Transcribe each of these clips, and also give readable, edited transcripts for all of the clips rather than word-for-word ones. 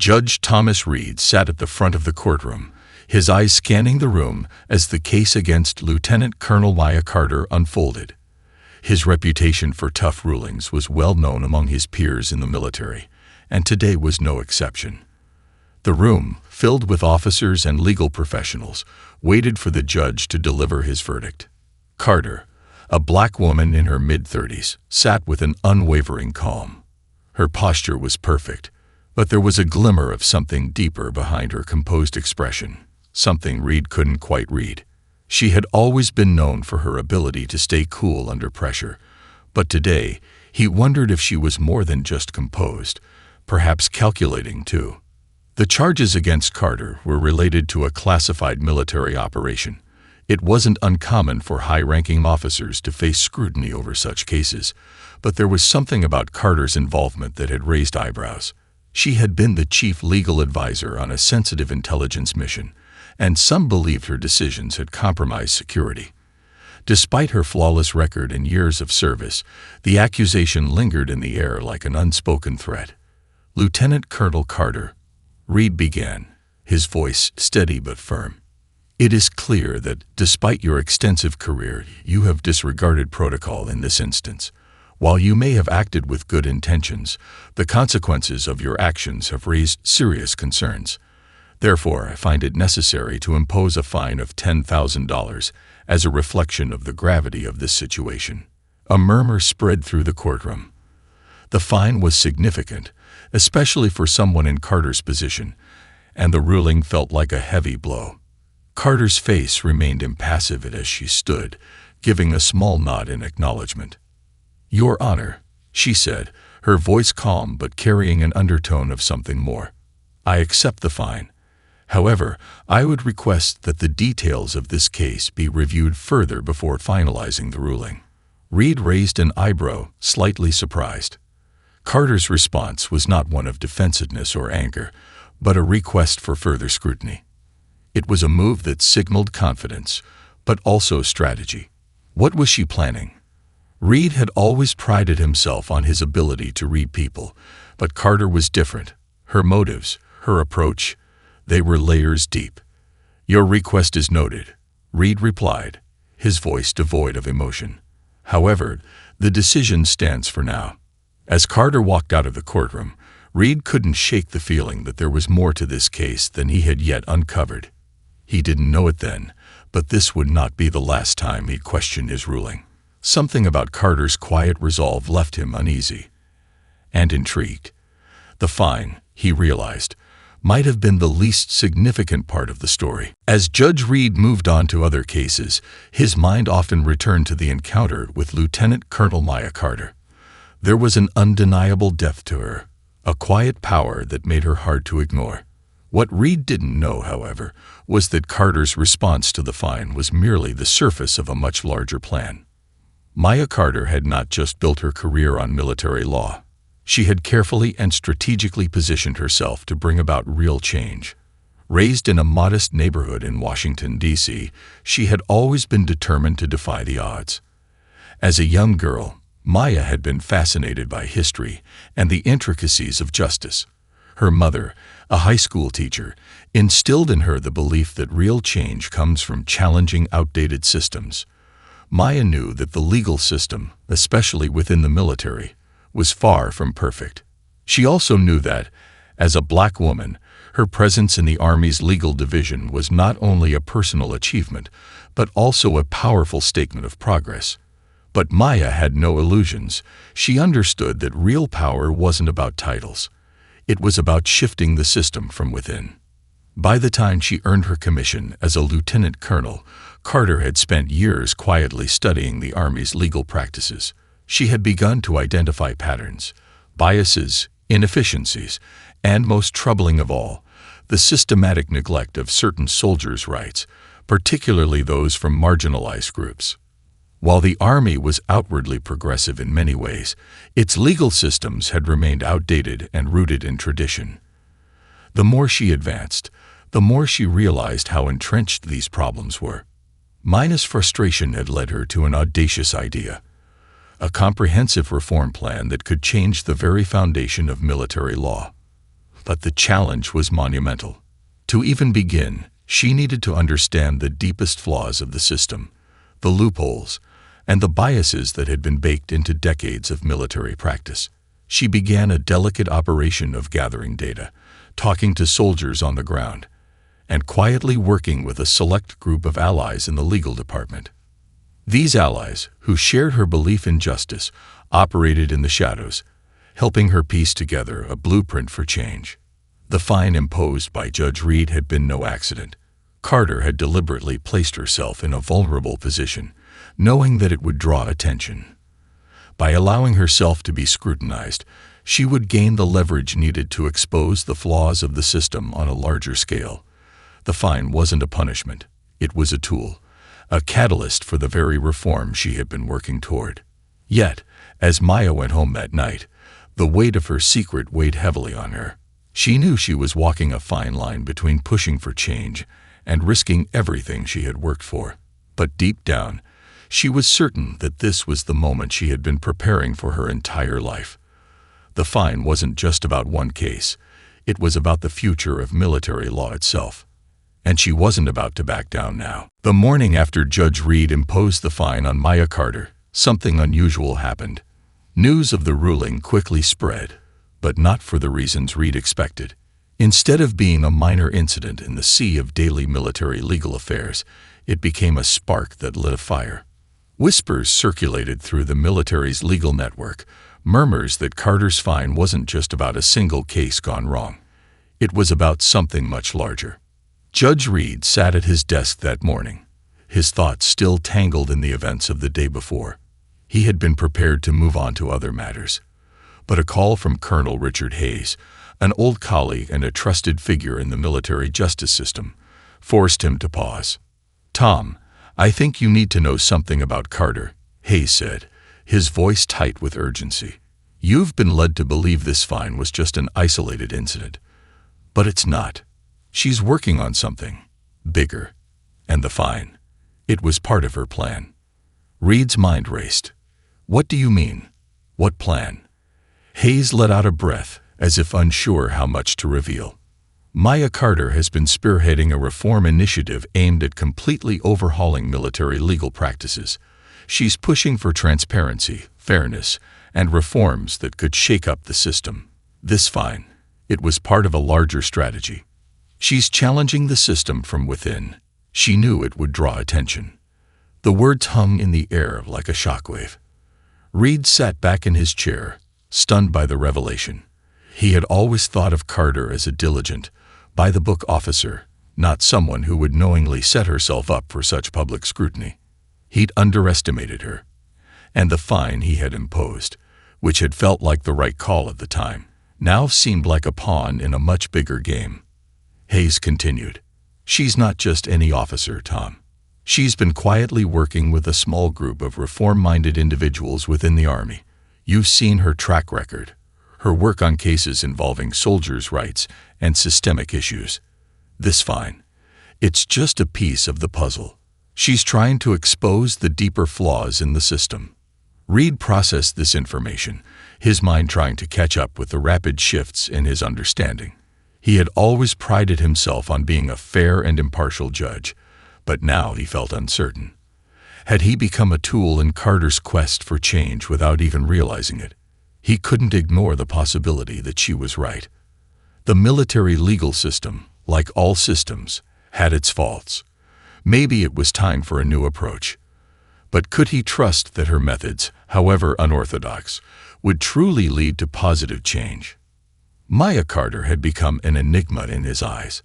Judge Thomas Reed sat at the front of the courtroom, his eyes scanning the room as the case against Lieutenant Colonel Maya Carter unfolded. His reputation for tough rulings was well known among his peers in the military, and today was no exception. The room, filled with officers and legal professionals, waited for the judge to deliver his verdict. Carter, a black woman in her mid-30s, sat with an unwavering calm. Her posture was perfect, but there was a glimmer of something deeper behind her composed expression, something Reed couldn't quite read. She had always been known for her ability to stay cool under pressure, but today he wondered if she was more than just composed, perhaps calculating too. The charges against Carter were related to a classified military operation. It wasn't uncommon for high-ranking officers to face scrutiny over such cases, but there was something about Carter's involvement that had raised eyebrows. She had been the chief legal advisor on a sensitive intelligence mission, and some believed her decisions had compromised security. Despite her flawless record and years of service, the accusation lingered in the air like an unspoken threat. "Lieutenant Colonel Carter," Reed began, his voice steady but firm, "it is clear that, despite your extensive career, you have disregarded protocol in this instance. While you may have acted with good intentions, the consequences of your actions have raised serious concerns. Therefore, I find it necessary to impose a fine of $10,000 as a reflection of the gravity of this situation." A murmur spread through the courtroom. The fine was significant, especially for someone in Carter's position, and the ruling felt like a heavy blow. Carter's face remained impassive as she stood, giving a small nod in acknowledgement. "Your Honor," she said, her voice calm but carrying an undertone of something more. "I accept the fine. However, I would request that the details of this case be reviewed further before finalizing the ruling." Reed raised an eyebrow, slightly surprised. Carter's response was not one of defensiveness or anger, but a request for further scrutiny. It was a move that signaled confidence, but also strategy. What was she planning? Reed had always prided himself on his ability to read people, but Carter was different. Her motives, her approach, they were layers deep. "Your request is noted," Reed replied, his voice devoid of emotion. "However, the decision stands for now." As Carter walked out of the courtroom, Reed couldn't shake the feeling that there was more to this case than he had yet uncovered. He didn't know it then, but this would not be the last time he'd question his ruling. Something about Carter's quiet resolve left him uneasy and intrigued. The fine, he realized, might have been the least significant part of the story. As Judge Reed moved on to other cases, his mind often returned to the encounter with Lieutenant Colonel Maya Carter. There was an undeniable depth to her, a quiet power that made her hard to ignore. What Reed didn't know, however, was that Carter's response to the fine was merely the surface of a much larger plan. Maya Carter had not just built her career on military law. She had carefully and strategically positioned herself to bring about real change. Raised in a modest neighborhood in Washington, D.C., she had always been determined to defy the odds. As a young girl, Maya had been fascinated by history and the intricacies of justice. Her mother, a high school teacher, instilled in her the belief that real change comes from challenging outdated systems. Maya knew that the legal system, especially within the military, was far from perfect. She also knew that, as a black woman, her presence in the Army's legal division was not only a personal achievement, but also a powerful statement of progress. But Maya had no illusions. She understood that real power wasn't about titles. It was about shifting the system from within. By the time she earned her commission as a lieutenant colonel, Carter had spent years quietly studying the Army's legal practices. She had begun to identify patterns, biases, inefficiencies, and most troubling of all, the systematic neglect of certain soldiers' rights, particularly those from marginalized groups. While the Army was outwardly progressive in many ways, its legal systems had remained outdated and rooted in tradition. The more she advanced, the more she realized how entrenched these problems were. Maya's frustration had led her to an audacious idea, a comprehensive reform plan that could change the very foundation of military law. but the challenge was monumental. To even begin, she needed to understand the deepest flaws of the system, the loopholes, and the biases that had been baked into decades of military practice. She began a delicate operation of gathering data, talking to soldiers on the ground, and quietly working with a select group of allies in the legal department. These allies, who shared her belief in justice, operated in the shadows, helping her piece together a blueprint for change. The fine imposed by Judge Reed had been no accident. Carter had deliberately placed herself in a vulnerable position, knowing that it would draw attention. By allowing herself to be scrutinized, she would gain the leverage needed to expose the flaws of the system on a larger scale. The fine wasn't a punishment. It was a tool, a catalyst for the very reform she had been working toward. Yet, as Maya went home that night, the weight of her secret weighed heavily on her. She knew she was walking a fine line between pushing for change and risking everything she had worked for. But deep down, she was certain that this was the moment she had been preparing for her entire life. The fine wasn't just about one case. It was about the future of military law itself. And she wasn't about to back down now. The morning after Judge Reed imposed the fine on Maya Carter, something unusual happened. News of the ruling quickly spread, but not for the reasons Reed expected. Instead of being a minor incident in the sea of daily military legal affairs, it became a spark that lit a fire. Whispers circulated through the military's legal network, murmurs that Carter's fine wasn't just about a single case gone wrong. It was about something much larger. Judge Reed sat at his desk that morning, his thoughts still tangled in the events of the day before. He had been prepared to move on to other matters, but a call from Colonel Richard Hayes, an old colleague and a trusted figure in the military justice system, forced him to pause. "Tom, I think you need to know something about Carter," Hayes said, his voice tight with urgency. "You've been led to believe this fine was just an isolated incident, but it's not. She's working on something bigger, and the fine, it was part of her plan." Reed's mind raced. "What do you mean? What plan?" Hayes let out a breath, as if unsure how much to reveal. "Maya Carter has been spearheading a reform initiative aimed at completely overhauling military legal practices. She's pushing for transparency, fairness, and reforms that could shake up the system. This fine, it was part of a larger strategy. She's challenging the system from within." She knew it would draw attention. The words hung in the air like a shockwave. Reed sat back in his chair, stunned by the revelation. He had always thought of Carter as a diligent, by-the-book officer, not someone who would knowingly set herself up for such public scrutiny. He'd underestimated her, and the fine he had imposed, which had felt like the right call at the time, now seemed like a pawn in a much bigger game. Hayes continued, "She's not just any officer, Tom. She's been quietly working with a small group of reform-minded individuals within the Army. You've seen her track record, her work on cases involving soldiers' rights and systemic issues. This fine, it's just a piece of the puzzle. She's trying to expose the deeper flaws in the system." Reed processed this information, his mind trying to catch up with the rapid shifts in his understanding. He had always prided himself on being a fair and impartial judge, but now he felt uncertain. Had he become a tool in Carter's quest for change without even realizing it? He couldn't ignore the possibility that she was right. The military legal system, like all systems, had its faults. Maybe it was time for a new approach. But could he trust that her methods, however unorthodox, would truly lead to positive change? Maya Carter had become an enigma in his eyes.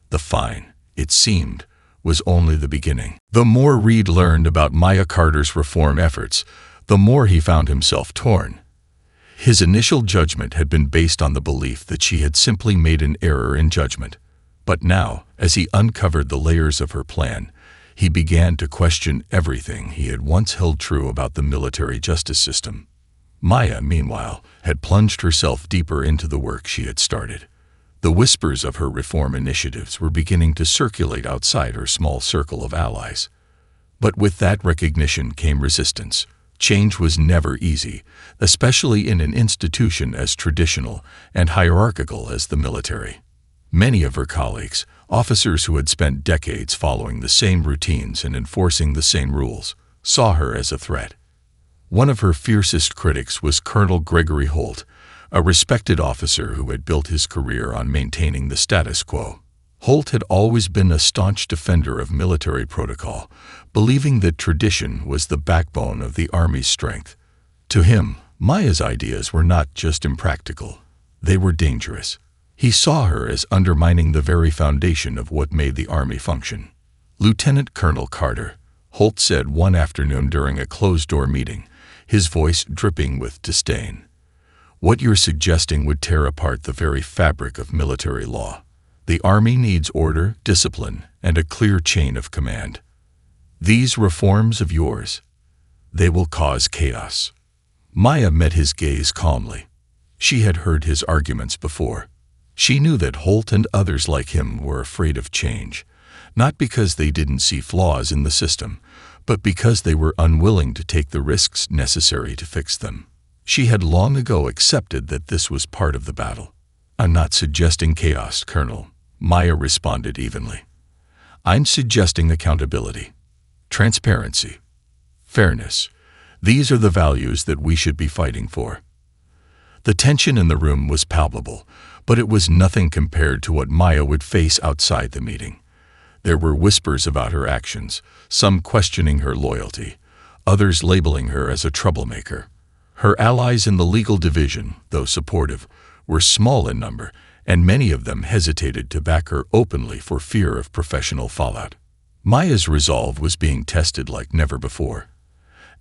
The fine, it seemed, was only the beginning. The more Reed learned about Maya Carter's reform efforts, the more he found himself torn. His initial judgment had been based on the belief that she had simply made an error in judgment. But now, as he uncovered the layers of her plan, he began to question everything he had once held true about the military justice system. Maya, meanwhile, had plunged herself deeper into the work she had started. The whispers of her reform initiatives were beginning to circulate outside her small circle of allies. But with that recognition came resistance, Change was never easy, especially in an institution as traditional and hierarchical as the military. Many of her colleagues, officers who had spent decades following the same routines and enforcing the same rules, saw her as a threat. One of her fiercest critics was Colonel Gregory Holt, a respected officer who had built his career on maintaining the status quo. Holt had always been a staunch defender of military protocol, believing that tradition was the backbone of the Army's strength. To him, Maya's ideas were not just impractical, they were dangerous. He saw her as undermining the very foundation of what made the Army function. "Lieutenant Colonel Carter," Holt said one afternoon during a closed-door meeting, his voice dripping with disdain, "what you're suggesting would tear apart the very fabric of military law. The Army needs order, discipline, and a clear chain of command. These reforms of yours, they will cause chaos." Maya met his gaze calmly. She had heard his arguments before. She knew that Holt and others like him were afraid of change, not because they didn't see flaws in the system, but because they were unwilling to take the risks necessary to fix them. She had long ago accepted that this was part of the battle. "I'm not suggesting chaos, Colonel," Maya responded evenly. "I'm suggesting accountability, transparency, fairness. These are the values that we should be fighting for." The tension in the room was palpable, but it was nothing compared to what Maya would face outside the meeting. There were whispers about her actions, some questioning her loyalty, others labeling her as a troublemaker. Her allies in the legal division, though supportive, were small in number, and many of them hesitated to back her openly for fear of professional fallout. Maya's resolve was being tested like never before.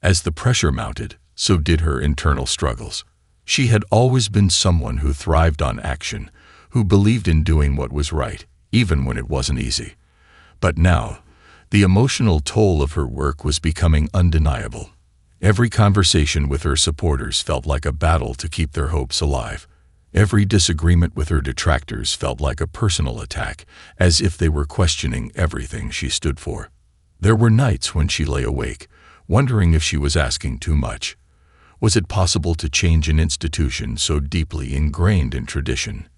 As the pressure mounted, so did her internal struggles. She had always been someone who thrived on action, who believed in doing what was right, even when it wasn't easy. But now, the emotional toll of her work was becoming undeniable. Every conversation with her supporters felt like a battle to keep their hopes alive. Every disagreement with her detractors felt like a personal attack, as if they were questioning everything she stood for. There were nights when she lay awake, wondering if she was asking too much. Was it possible to change an institution so deeply ingrained in tradition?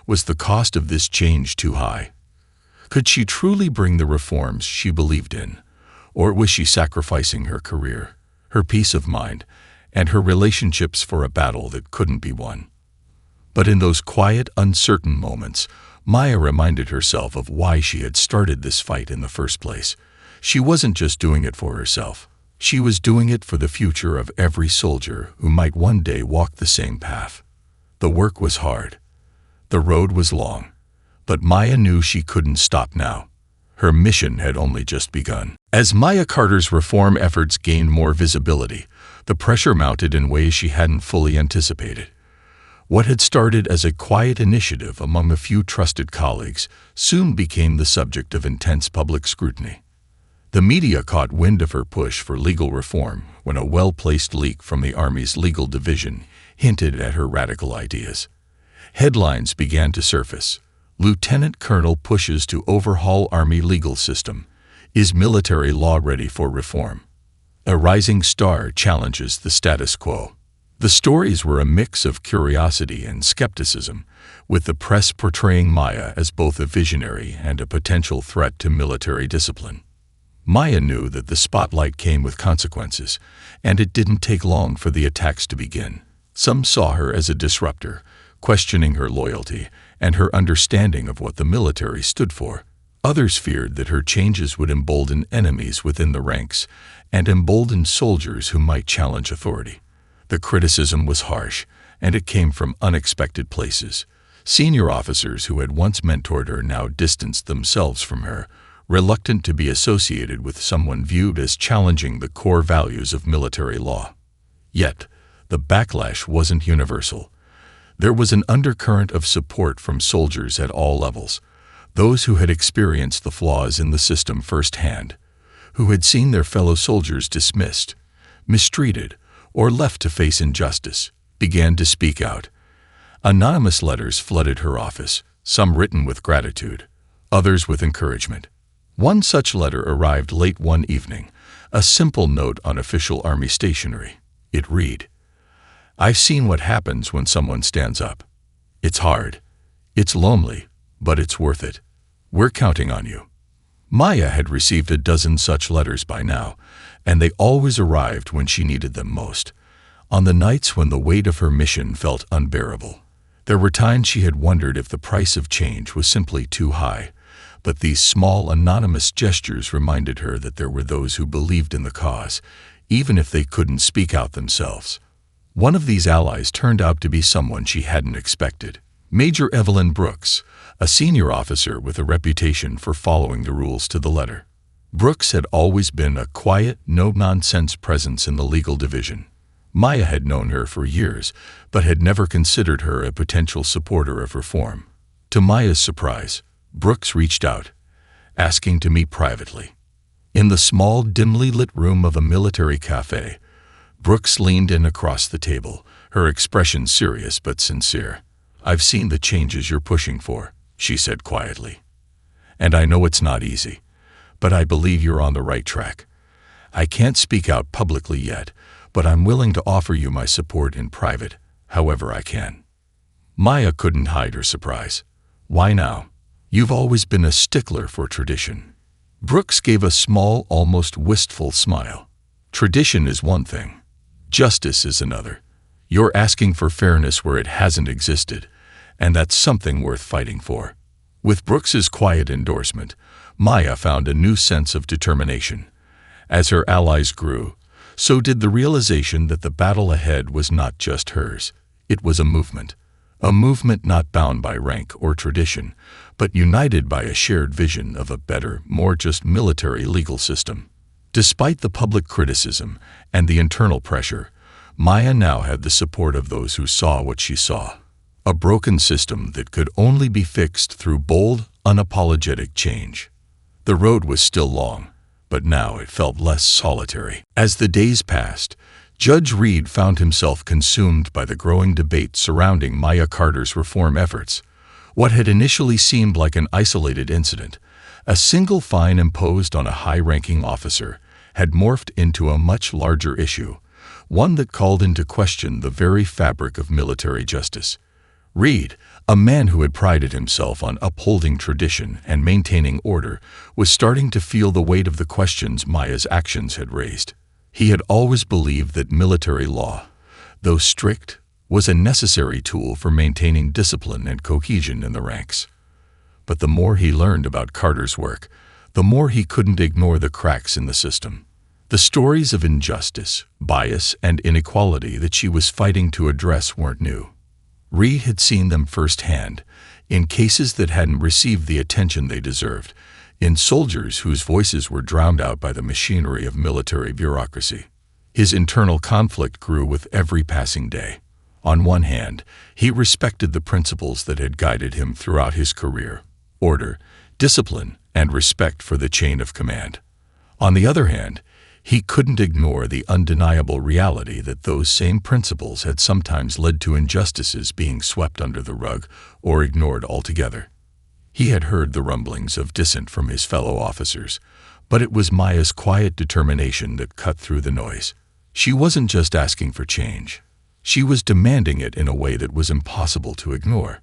Was the cost of this change too high? Could she truly bring the reforms she believed in? Or was she sacrificing her career, her peace of mind, and her relationships for a battle that couldn't be won? But in those quiet, uncertain moments, Maya reminded herself of why she had started this fight in the first place. She wasn't just doing it for herself. She was doing it for the future of every soldier who might one day walk the same path. The work was hard. The road was long. But Maya knew she couldn't stop now. Her mission had only just begun. As Maya Carter's reform efforts gained more visibility, the pressure mounted in ways she hadn't fully anticipated. What had started as a quiet initiative among a few trusted colleagues soon became the subject of intense public scrutiny. The media caught wind of her push for legal reform when a well-placed leak from the Army's legal division hinted at her radical ideas. Headlines began to surface. "Lieutenant Colonel pushes to overhaul Army legal system. Is military law ready for reform?" A rising star challenges the status quo. The stories were a mix of curiosity and skepticism, with the press portraying Maya as both a visionary and a potential threat to military discipline. Maya knew that the spotlight came with consequences, and it didn't take long for the attacks to begin. Some saw her as a disruptor, questioning her loyalty and her understanding of what the military stood for. Others feared that her changes would embolden enemies within the ranks and embolden soldiers who might challenge authority. The criticism was harsh, and it came from unexpected places. Senior officers who had once mentored her now distanced themselves from her, reluctant to be associated with someone viewed as challenging the core values of military law. Yet, the backlash wasn't universal. There was an undercurrent of support from soldiers at all levels, those who had experienced the flaws in the system firsthand, who had seen their fellow soldiers dismissed, mistreated, or left to face injustice, began to speak out. Anonymous letters flooded her office, some written with gratitude, others with encouragement. One such letter arrived late one evening, A simple note on official Army stationery. It read, "I've seen what happens when someone stands up. It's hard. It's lonely, but it's worth it. We're counting on you." Maya had received a dozen such letters by now, and they always arrived when she needed them most. On the nights when the weight of her mission felt unbearable, there were times she had wondered if the price of change was simply too high, but these small anonymous gestures reminded her that there were those who believed in the cause, even if they couldn't speak out themselves. One of these allies turned out to be someone she hadn't expected. Major Evelyn Brooks, a senior officer with a reputation for following the rules to the letter. Brooks had always been a quiet, no-nonsense presence in the legal division. Maya had known her for years, but had never considered her a potential supporter of reform. To Maya's surprise, Brooks reached out, asking to meet privately. In the small, dimly lit room of a military cafe, Brooks leaned in across the table, her expression serious but sincere. "I've seen the changes you're pushing for," she said quietly. "And I know it's not easy, but I believe you're on the right track. I can't speak out publicly yet, but I'm willing to offer you my support in private, however I can." Maya couldn't hide her surprise. "Why now? You've always been a stickler for tradition." Brooks gave a small, almost wistful smile. "Tradition is one thing. Justice is another. You're asking for fairness where it hasn't existed, and that's something worth fighting for." With Brooks's quiet endorsement, Maya found a new sense of determination. As her allies grew, so did the realization that the battle ahead was not just hers. It was a movement not bound by rank or tradition, but united by a shared vision of a better, more just military legal system. Despite the public criticism and the internal pressure, Maya now had the support of those who saw what she saw. A broken system that could only be fixed through bold, unapologetic change. The road was still long, but now it felt less solitary. As the days passed, Judge Reed found himself consumed by the growing debate surrounding Maya Carter's reform efforts. What had initially seemed like an isolated incident, a single fine imposed on a high-ranking officer, had morphed into a much larger issue, one that called into question the very fabric of military justice. Reed, a man who had prided himself on upholding tradition and maintaining order, was starting to feel the weight of the questions Maya's actions had raised. He had always believed that military law, though strict, was a necessary tool for maintaining discipline and cohesion in the ranks. But the more he learned about Carter's work, the more he couldn't ignore the cracks in the system. The stories of injustice, bias, and inequality that she was fighting to address weren't new. Reed had seen them firsthand, in cases that hadn't received the attention they deserved, in soldiers whose voices were drowned out by the machinery of military bureaucracy. His internal conflict grew with every passing day. On one hand, he respected the principles that had guided him throughout his career: order, discipline, and respect for the chain of command. On the other hand, he couldn't ignore the undeniable reality that those same principles had sometimes led to injustices being swept under the rug or ignored altogether. He had heard the rumblings of dissent from his fellow officers, but it was Maya's quiet determination that cut through the noise. She wasn't just asking for change. She was demanding it in a way that was impossible to ignore.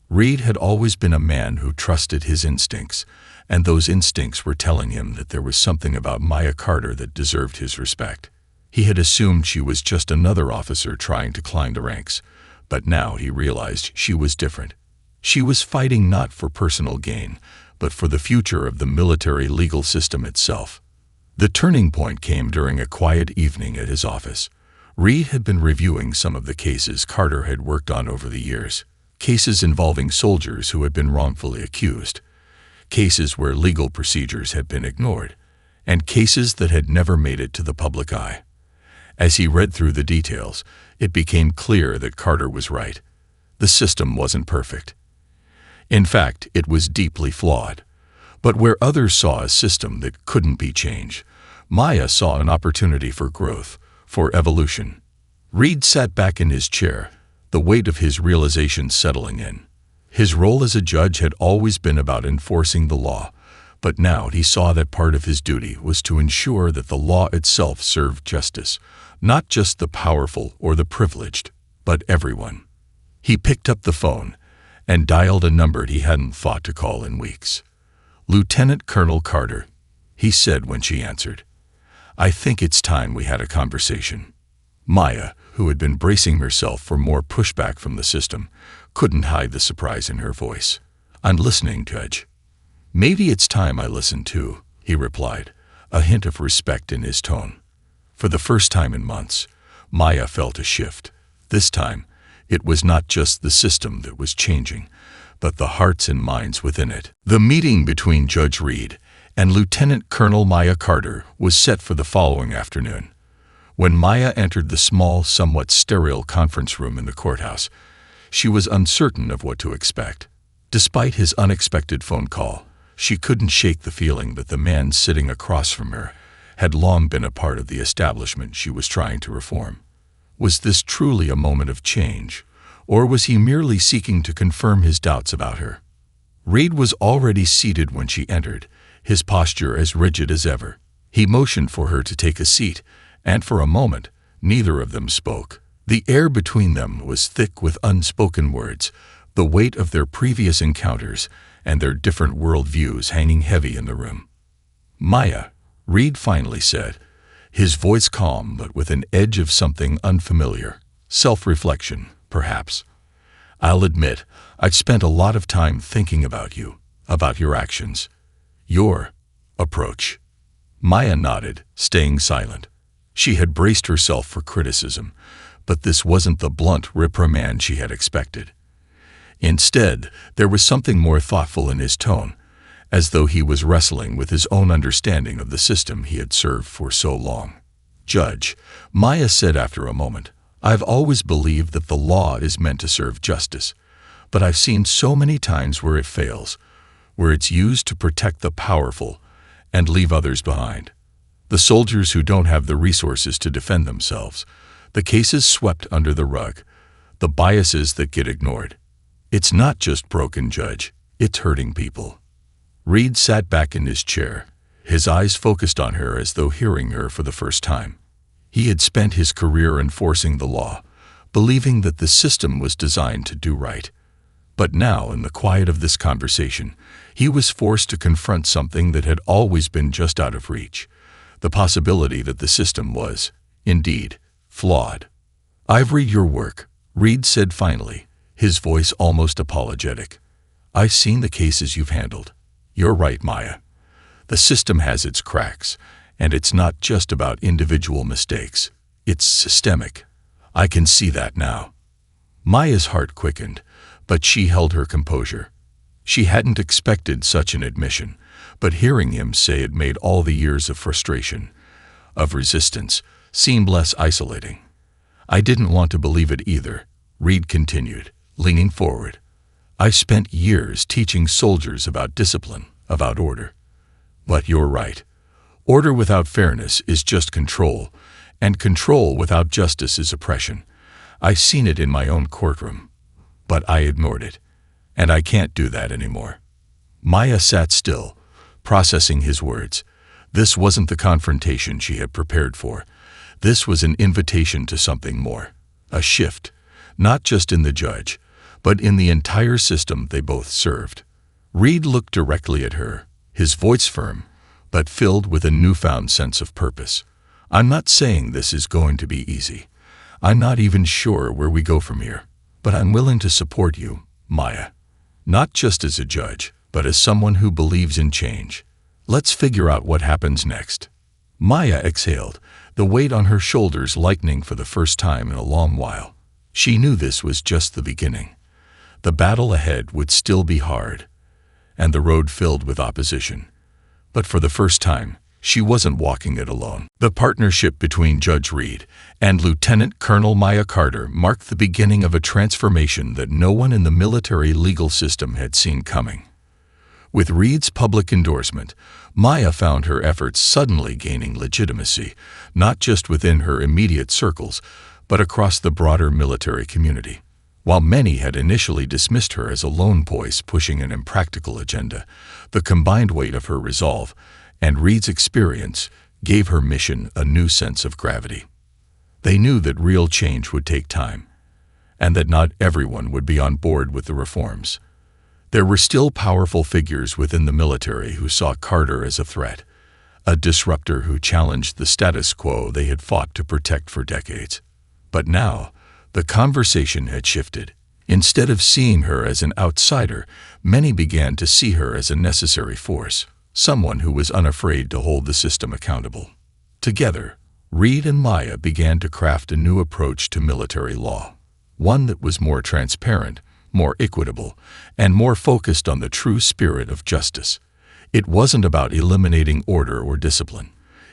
Reed had always been a man who trusted his instincts, and those instincts were telling him that there was something about Maya Carter that deserved his respect. He had assumed she was just another officer trying to climb the ranks, but now he realized she was different. She was fighting not for personal gain, but for the future of the military legal system itself. The turning point came during a quiet evening at his office. Reed had been reviewing some of the cases Carter had worked on over the years. Cases involving soldiers who had been wrongfully accused, cases where legal procedures had been ignored, and cases that had never made it to the public eye. As he read through the details, it became clear that Carter was right. The system wasn't perfect. In fact, it was deeply flawed. But where others saw a system that couldn't be changed, Maya saw an opportunity for growth, for evolution. Reed sat back in his chair, the weight of his realization settling in. His role as a judge had always been about enforcing the law, But now he saw that part of his duty was to ensure that the law itself served justice, not just the powerful or the privileged, but everyone. He picked up the phone and dialed a number he hadn't thought to call in weeks. "Lieutenant Colonel Carter," he said when she answered. "I think it's time we had a conversation." Maya, who had been bracing herself for more pushback from the system, couldn't hide the surprise in her voice. "I'm listening, Judge." "Maybe it's time I listened too," he replied, a hint of respect in his tone. For the first time in months, Maya felt a shift. This time, it was not just the system that was changing, but the hearts and minds within it. The meeting between Judge Reed and Lieutenant Colonel Maya Carter was set for the following afternoon. When Maya entered the small, somewhat sterile conference room in the courthouse, she was uncertain of what to expect. Despite his unexpected phone call, she couldn't shake the feeling that the man sitting across from her had long been a part of the establishment she was trying to reform. Was this truly a moment of change, or was he merely seeking to confirm his doubts about her? Reed was already seated when she entered, his posture as rigid as ever. He motioned for her to take a seat, and for a moment, neither of them spoke. The air between them was thick with unspoken words, the weight of their previous encounters and their different worldviews hanging heavy in the room. "Maya," Reed finally said, his voice calm but with an edge of something unfamiliar. "Self-reflection, perhaps. I'll admit, I've spent a lot of time thinking about you, about your actions, your approach." Maya nodded, staying silent. She had braced herself for criticism, but this wasn't the blunt reprimand she had expected. Instead, there was something more thoughtful in his tone, as though he was wrestling with his own understanding of the system he had served for so long. "Judge," Maya said after a moment, "I've always believed that the law is meant to serve justice, but I've seen so many times where it fails, where it's used to protect the powerful and leave others behind. The soldiers who don't have the resources to defend themselves, the cases swept under the rug, the biases that get ignored. It's not just broken, Judge, it's hurting people." Reed sat back in his chair, his eyes focused on her as though hearing her for the first time. He had spent his career enforcing the law, believing that the system was designed to do right. But now, in the quiet of this conversation, he was forced to confront something that had always been just out of reach, the possibility that the system was, indeed, flawed. "I've read your work," Reed said finally, his voice almost apologetic. "I've seen the cases you've handled. You're right, Maya. The system has its cracks, and it's not just about individual mistakes. It's systemic. I can see that now." Maya's heart quickened, but she held her composure. She hadn't expected such an admission, but hearing him say it made all the years of frustration, of resistance, seem less isolating. "I didn't want to believe it either," Reed continued, leaning forward. "I've spent years teaching soldiers about discipline, about order. But you're right. Order without fairness is just control, and control without justice is oppression. I've seen it in my own courtroom. But I ignored it, and I can't do that anymore." Maya sat still, processing his words. This wasn't the confrontation she had prepared for. This was an invitation to something more, a shift, not just in the judge, but in the entire system they both served. Reed looked directly at her, his voice firm, but filled with a newfound sense of purpose. "I'm not saying this is going to be easy. I'm not even sure where we go from here. But I'm willing to support you, Maya. Not just as a judge, but as someone who believes in change. Let's figure out what happens next." Maya exhaled, the weight on her shoulders lightening for the first time in a long while. She knew this was just the beginning. The battle ahead would still be hard, and the road filled with opposition. But for the first time, she wasn't walking it alone. The partnership between Judge Reed and Lieutenant Colonel Maya Carter marked the beginning of a transformation that no one in the military legal system had seen coming. With Reed's public endorsement, Maya found her efforts suddenly gaining legitimacy, not just within her immediate circles, but across the broader military community. While many had initially dismissed her as a lone voice pushing an impractical agenda, the combined weight of her resolve and Reed's experience gave her mission a new sense of gravity. They knew that real change would take time, and that not everyone would be on board with the reforms. There were still powerful figures within the military who saw Carter as a threat, a disruptor who challenged the status quo they had fought to protect for decades. But now, the conversation had shifted. Instead of seeing her as an outsider, many began to see her as a necessary force, someone who was unafraid to hold the system accountable. Together, Reed and Maya began to craft a new approach to military law, one that was more transparent, more equitable, and more focused on the true spirit of justice. It wasn't about eliminating order or discipline.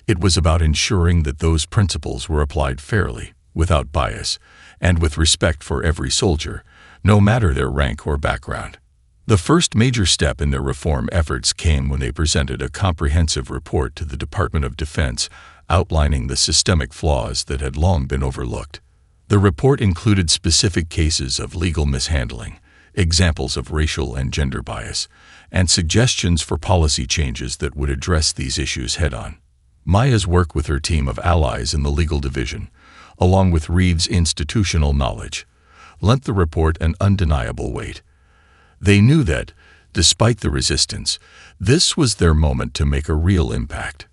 It was about ensuring that those principles were applied fairly, without bias, and with respect for every soldier, no matter their rank or background. The first major step in their reform efforts came when they presented a comprehensive report to the Department of Defense outlining the systemic flaws that had long been overlooked. The report included specific cases of legal mishandling, examples of racial and gender bias, and suggestions for policy changes that would address these issues head-on. Maya's work with her team of allies in the legal division, along with Reed's institutional knowledge, lent the report an undeniable weight. They knew that, despite the resistance, this was their moment to make a real impact.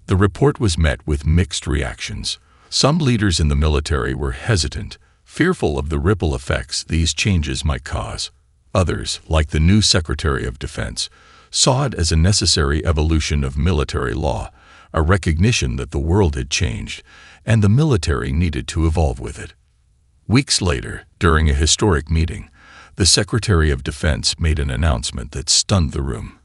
The report was met with mixed reactions. Some leaders in the military were hesitant, fearful of the ripple effects these changes might cause. Others, like the new Secretary of Defense, saw it as a necessary evolution of military law, a recognition that the world had changed, and the military needed to evolve with it. Weeks later, during a historic meeting, the Secretary of Defense made an announcement that stunned the room.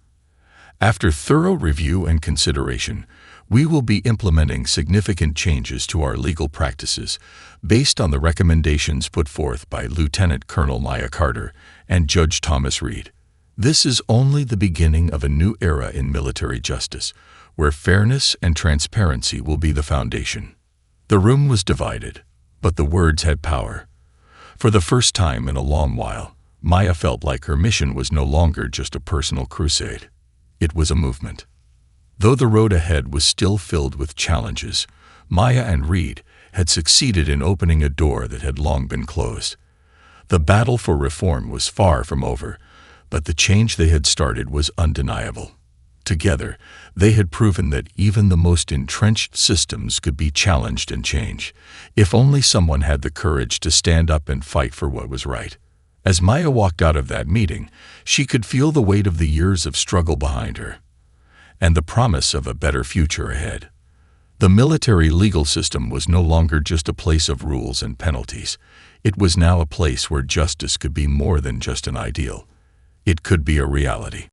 After thorough review and consideration, we will be implementing significant changes to our legal practices based on the recommendations put forth by Lieutenant Colonel Maya Carter and Judge Thomas Reed. This is only the beginning of a new era in military justice, where fairness and transparency will be the foundation. The room was divided, but the words had power. For the first time in a long while, Maya felt like her mission was no longer just a personal crusade. It was a movement. Though the road ahead was still filled with challenges, Maya and Reed had succeeded in opening a door that had long been closed. The battle for reform was far from over, but the change they had started was undeniable. Together, they had proven that even the most entrenched systems could be challenged and changed, if only someone had the courage to stand up and fight for what was right. As Maya walked out of that meeting, she could feel the weight of the years of struggle behind her, and the promise of a better future ahead. The military legal system was no longer just a place of rules and penalties. It was now a place where justice could be more than just an ideal. It could be a reality.